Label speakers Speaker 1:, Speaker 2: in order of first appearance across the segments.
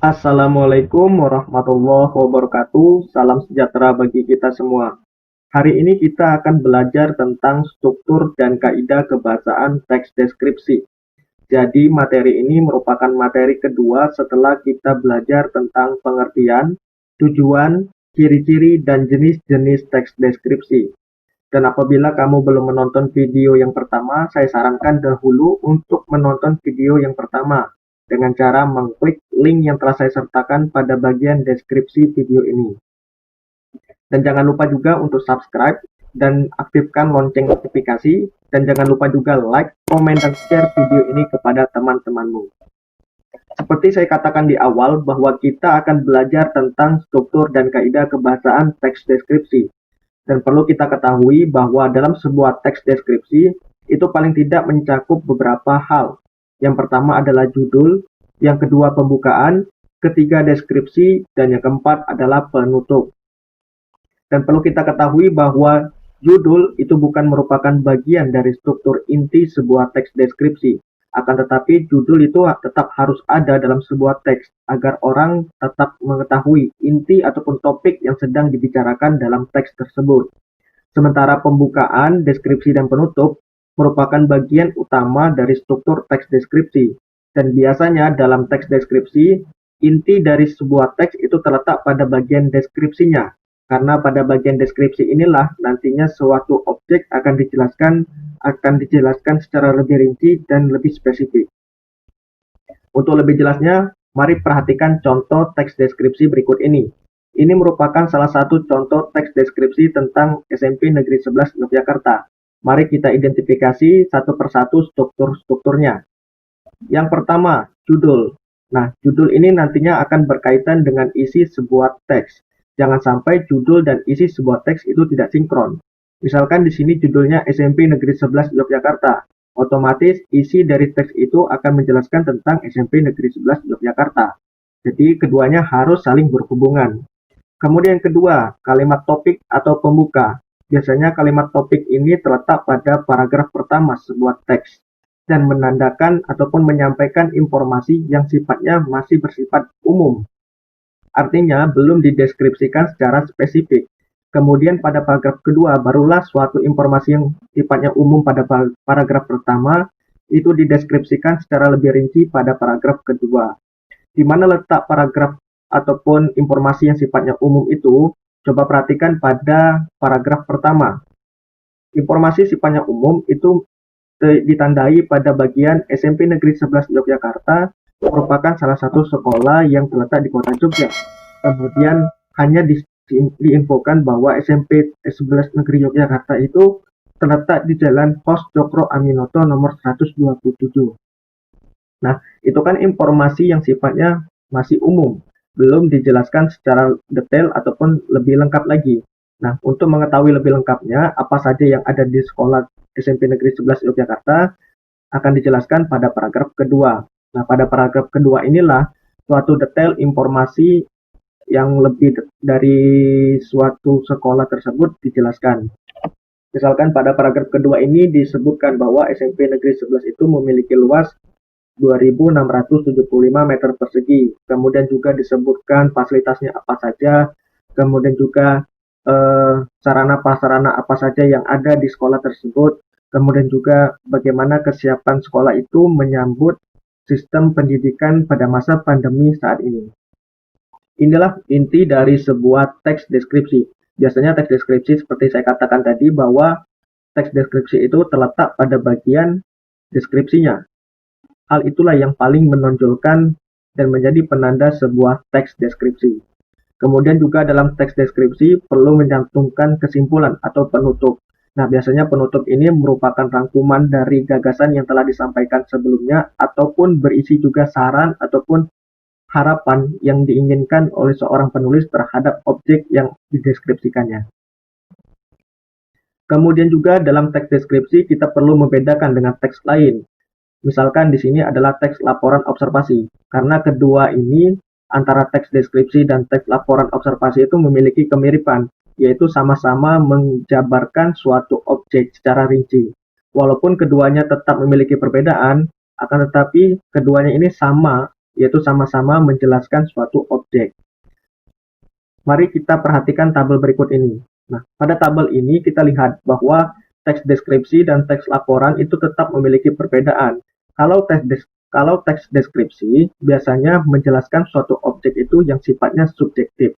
Speaker 1: Assalamualaikum warahmatullahi wabarakatuh. Salam sejahtera bagi kita semua. Hari ini kita akan belajar tentang struktur dan kaidah kebahasaan teks deskripsi. Jadi materi ini merupakan materi kedua setelah kita belajar tentang pengertian, tujuan, ciri-ciri, dan jenis-jenis teks deskripsi. Dan apabila kamu belum menonton video yang pertama, saya sarankan dahulu untuk menonton video yang pertama dengan cara mengklik link yang telah saya sertakan pada bagian deskripsi video ini. Dan jangan lupa juga untuk subscribe dan aktifkan lonceng notifikasi. Dan jangan lupa juga like, komen, dan share video ini kepada teman-temanmu. Seperti saya katakan di awal bahwa kita akan belajar tentang struktur dan kaidah kebahasaan teks deskripsi. Dan perlu kita ketahui bahwa dalam sebuah teks deskripsi itu paling tidak mencakup beberapa hal. Yang pertama adalah judul, yang kedua pembukaan, ketiga deskripsi, dan yang keempat adalah penutup. Dan perlu kita ketahui bahwa judul itu bukan merupakan bagian dari struktur inti sebuah teks deskripsi. Akan tetapi judul itu tetap harus ada dalam sebuah teks agar orang tetap mengetahui inti ataupun topik yang sedang dibicarakan dalam teks tersebut. Sementara pembukaan, deskripsi, dan penutup merupakan bagian utama dari struktur teks deskripsi. Dan biasanya dalam teks deskripsi, inti dari sebuah teks itu terletak pada bagian deskripsinya. Karena pada bagian deskripsi inilah nantinya suatu objek akan dijelaskan secara lebih rinci dan lebih spesifik. Untuk lebih jelasnya, mari perhatikan contoh teks deskripsi berikut ini. Ini merupakan salah satu contoh teks deskripsi tentang SMP Negeri 11 Yogyakarta. Mari kita identifikasi satu persatu strukturnya. Yang pertama, judul. Nah, judul ini nantinya akan berkaitan dengan isi sebuah teks. Jangan sampai judul dan isi sebuah teks itu tidak sinkron. Misalkan di sini judulnya SMP Negeri 11 Yogyakarta. Otomatis isi dari teks itu akan menjelaskan tentang SMP Negeri 11 Yogyakarta. Jadi keduanya harus saling berhubungan. Kemudian kedua, kalimat topik atau pembuka. Biasanya kalimat topik ini terletak pada paragraf pertama sebuah teks dan menandakan ataupun menyampaikan informasi yang sifatnya masih bersifat umum. Artinya belum dideskripsikan secara spesifik. Kemudian pada paragraf kedua barulah suatu informasi yang sifatnya umum pada paragraf pertama itu dideskripsikan secara lebih rinci pada paragraf kedua. Di mana letak paragraf ataupun informasi yang sifatnya umum itu? Coba perhatikan pada paragraf pertama. Informasi sifatnya umum itu ditandai pada bagian SMP Negeri 11 Yogyakarta merupakan salah satu sekolah yang terletak di kota Jogja. Kemudian hanya diinfokan bahwa SMP 11 Negeri Yogyakarta itu terletak di Jalan Pos Cokro Aminoto nomor 127. Nah, itu kan informasi yang sifatnya masih umum, belum dijelaskan secara detail ataupun lebih lengkap lagi. Nah, untuk mengetahui lebih lengkapnya, apa saja yang ada di sekolah SMP Negeri 11 Yogyakarta akan dijelaskan pada paragraf kedua. Nah, pada paragraf kedua inilah suatu detail informasi yang lebih dari suatu sekolah tersebut dijelaskan. Misalkan pada paragraf kedua ini disebutkan bahwa SMP Negeri 11 itu memiliki luas 2.675 meter persegi. Kemudian juga disebutkan fasilitasnya apa saja, kemudian juga sarana-prasarana apa saja yang ada di sekolah tersebut, kemudian juga bagaimana kesiapan sekolah itu menyambut sistem pendidikan pada masa pandemi saat ini. Inilah inti dari sebuah teks deskripsi. Biasanya teks deskripsi seperti saya katakan tadi bahwa teks deskripsi itu terletak pada bagian deskripsinya. Hal itulah yang paling menonjolkan dan menjadi penanda sebuah teks deskripsi. Kemudian juga dalam teks deskripsi perlu mencantumkan kesimpulan atau penutup. Nah, biasanya penutup ini merupakan rangkuman dari gagasan yang telah disampaikan sebelumnya ataupun berisi juga saran ataupun harapan yang diinginkan oleh seorang penulis terhadap objek yang dideskripsikannya. Kemudian juga dalam teks deskripsi kita perlu membedakan dengan teks lain. Misalkan di sini adalah teks laporan observasi, karena kedua ini antara teks deskripsi dan teks laporan observasi itu memiliki kemiripan, yaitu sama-sama menjabarkan suatu objek secara rinci. Walaupun keduanya tetap memiliki perbedaan, akan tetapi keduanya ini sama yaitu sama-sama menjelaskan suatu objek. Mari kita perhatikan tabel berikut ini. Nah, pada tabel ini kita lihat bahwa teks deskripsi dan teks laporan itu tetap memiliki perbedaan. Kalau teks deskripsi biasanya menjelaskan suatu objek itu yang sifatnya subjektif,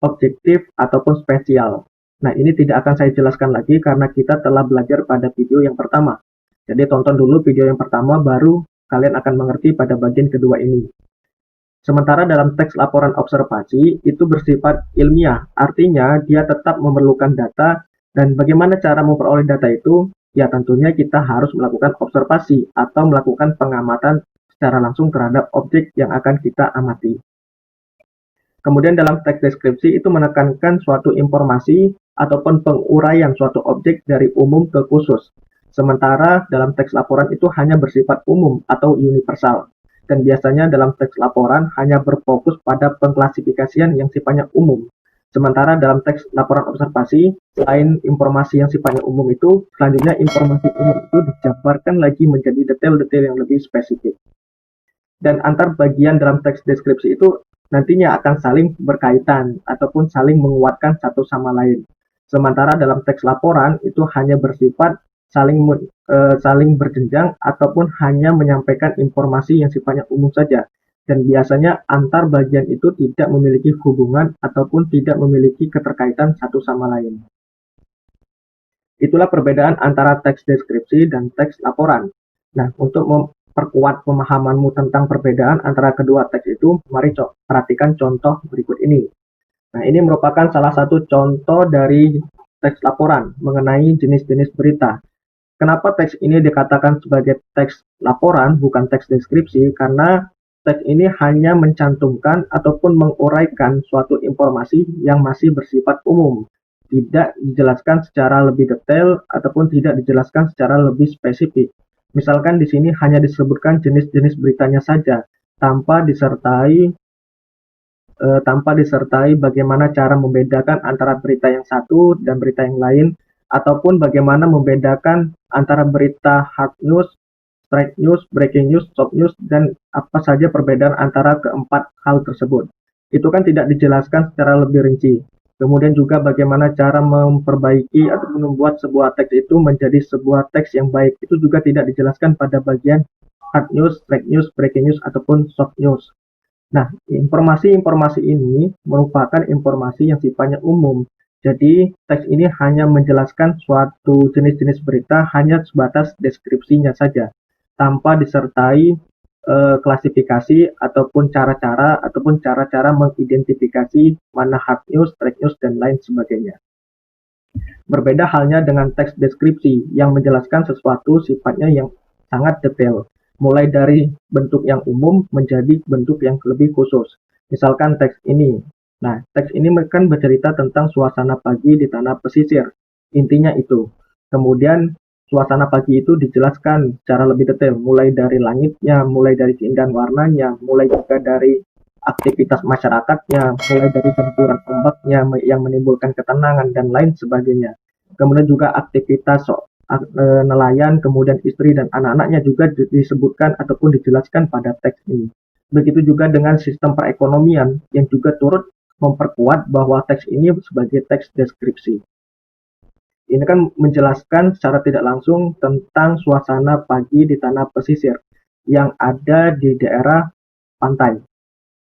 Speaker 1: objektif ataupun spesial. Nah, ini tidak akan saya jelaskan lagi karena kita telah belajar pada video yang pertama. Jadi tonton dulu video yang pertama, baru kalian akan mengerti pada bagian kedua ini. Sementara dalam teks laporan observasi itu bersifat ilmiah, artinya dia tetap memerlukan data, dan bagaimana cara memperoleh data itu? Ya tentunya kita harus melakukan observasi atau melakukan pengamatan secara langsung terhadap objek yang akan kita amati. Kemudian dalam teks deskripsi itu menekankan suatu informasi ataupun penguraian suatu objek dari umum ke khusus. Sementara dalam teks laporan itu hanya bersifat umum atau universal. Dan biasanya dalam teks laporan hanya berfokus pada pengklasifikasian yang sifatnya umum. Sementara dalam teks laporan observasi, selain informasi yang sifatnya umum itu, selanjutnya informasi umum itu dijabarkan lagi menjadi detail-detail yang lebih spesifik. Dan antar bagian dalam teks deskripsi itu nantinya akan saling berkaitan ataupun saling menguatkan satu sama lain. Sementara dalam teks laporan itu hanya bersifat saling berjenjang ataupun hanya menyampaikan informasi yang sifatnya umum saja. Dan biasanya antar bagian itu tidak memiliki hubungan ataupun tidak memiliki keterkaitan satu sama lain. Itulah perbedaan antara teks deskripsi dan teks laporan. Nah, untuk memperkuat pemahamanmu tentang perbedaan antara kedua teks itu, mari perhatikan contoh berikut ini. Nah, ini merupakan salah satu contoh dari teks laporan mengenai jenis-jenis berita. Kenapa teks ini dikatakan sebagai teks laporan, bukan teks deskripsi? Karena teks ini hanya mencantumkan ataupun menguraikan suatu informasi yang masih bersifat umum, tidak dijelaskan secara lebih detail ataupun tidak dijelaskan secara lebih spesifik. Misalkan di sini hanya disebutkan jenis-jenis beritanya saja, tanpa disertai bagaimana cara membedakan antara berita yang satu dan berita yang lain, ataupun bagaimana membedakan antara berita hard news, straight news, breaking news, soft news, dan apa saja perbedaan antara keempat hal tersebut. Itu kan tidak dijelaskan secara lebih rinci. Kemudian juga bagaimana cara memperbaiki atau membuat sebuah teks itu menjadi sebuah teks yang baik. Itu juga tidak dijelaskan pada bagian hard news, straight news, breaking news, ataupun soft news. Nah, informasi-informasi ini merupakan informasi yang sifatnya umum. Jadi, teks ini hanya menjelaskan suatu jenis-jenis berita hanya sebatas deskripsinya saja, tanpa disertai klasifikasi ataupun cara-cara mengidentifikasi mana hard news, straight news, dan lain sebagainya. Berbeda halnya dengan teks deskripsi yang menjelaskan sesuatu sifatnya yang sangat detail, mulai dari bentuk yang umum menjadi bentuk yang lebih khusus. Misalkan teks ini. Nah, teks ini kan bercerita tentang suasana pagi di tanah pesisir. Intinya itu. Kemudian suasana pagi itu dijelaskan secara lebih detail, mulai dari langitnya, mulai dari keindahan warnanya, mulai juga dari aktivitas masyarakatnya, mulai dari tempuran ombaknya yang menimbulkan ketenangan dan lain sebagainya. Kemudian juga aktivitas nelayan, kemudian istri dan anak-anaknya juga disebutkan ataupun dijelaskan pada teks ini. Begitu juga dengan sistem perekonomian yang juga turut memperkuat bahwa teks ini sebagai teks deskripsi. Ini kan menjelaskan secara tidak langsung tentang suasana pagi di tanah pesisir yang ada di daerah pantai.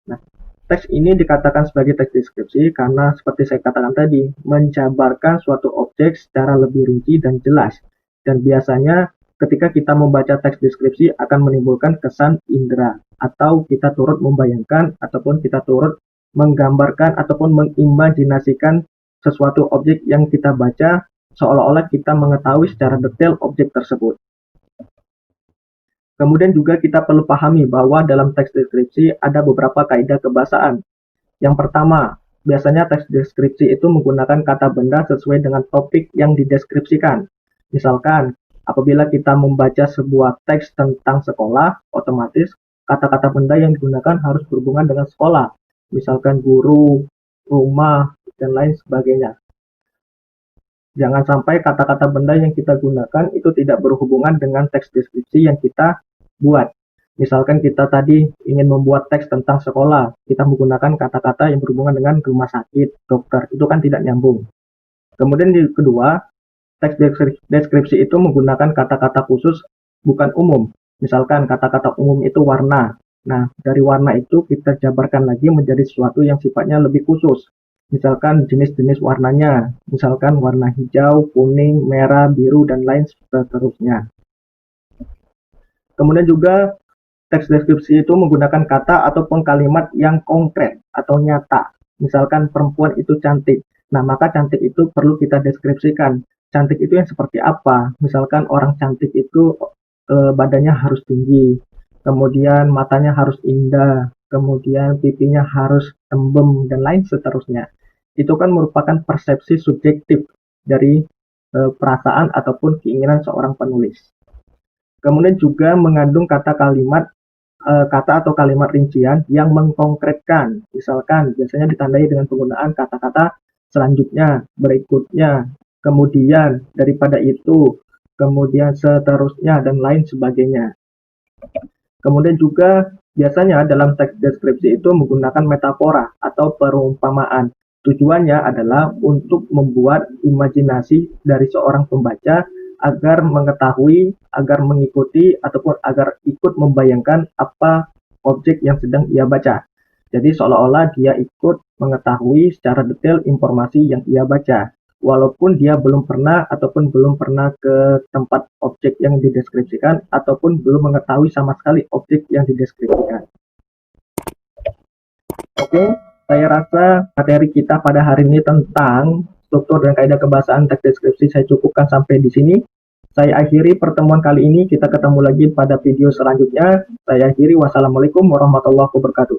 Speaker 1: Nah, teks ini dikatakan sebagai teks deskripsi karena seperti saya katakan tadi, menjabarkan suatu objek secara lebih rinci dan jelas. Dan biasanya ketika kita membaca teks deskripsi akan menimbulkan kesan indera, atau kita turut membayangkan ataupun kita turut menggambarkan ataupun mengimajinasikan sesuatu objek yang kita baca seolah-olah kita mengetahui secara detail objek tersebut. Kemudian juga kita perlu pahami bahwa dalam teks deskripsi ada beberapa kaidah kebahasaan. Yang pertama, biasanya teks deskripsi itu menggunakan kata benda sesuai dengan topik yang dideskripsikan. Misalkan, apabila kita membaca sebuah teks tentang sekolah, otomatis kata-kata benda yang digunakan harus berhubungan dengan sekolah. Misalkan guru, rumah, dan lain sebagainya. Jangan sampai kata-kata benda yang kita gunakan itu tidak berhubungan dengan teks deskripsi yang kita buat. Misalkan kita tadi ingin membuat teks tentang sekolah, kita menggunakan kata-kata yang berhubungan dengan rumah sakit, dokter, itu kan tidak nyambung. Kemudian yang kedua, teks deskripsi itu menggunakan kata-kata khusus bukan umum. Misalkan kata-kata umum itu warna. Nah, dari warna itu kita jabarkan lagi menjadi sesuatu yang sifatnya lebih khusus. Misalkan jenis-jenis warnanya, misalkan warna hijau, kuning, merah, biru, dan lain seterusnya. Kemudian juga teks deskripsi itu menggunakan kata ataupun kalimat yang konkret atau nyata. Misalkan perempuan itu cantik. Nah, maka cantik itu perlu kita deskripsikan. Cantik itu yang seperti apa? Misalkan orang cantik itu badannya harus tinggi, kemudian matanya harus indah, kemudian pipinya harus tembem, dan lain seterusnya. Itu kan merupakan persepsi subjektif dari perasaan ataupun keinginan seorang penulis. Kemudian juga mengandung kata atau kalimat rincian yang mengkonkretkan. Misalkan biasanya ditandai dengan penggunaan kata-kata selanjutnya, berikutnya, kemudian, daripada itu, kemudian seterusnya, dan lain sebagainya. Kemudian juga biasanya dalam teks deskripsi itu menggunakan metafora atau perumpamaan. Tujuannya adalah untuk membuat imajinasi dari seorang pembaca agar mengetahui, agar mengikuti, ataupun agar ikut membayangkan apa objek yang sedang ia baca. Jadi seolah-olah dia ikut mengetahui secara detail informasi yang ia baca, walaupun dia belum pernah ataupun belum pernah ke tempat objek yang dideskripsikan ataupun belum mengetahui sama sekali objek yang dideskripsikan. Oke, saya rasa materi kita pada hari ini tentang struktur dan kaidah kebahasaan teks deskripsi saya cukupkan sampai di sini. Saya akhiri pertemuan kali ini, kita ketemu lagi pada video selanjutnya. Saya akhiri, wassalamualaikum warahmatullahi wabarakatuh.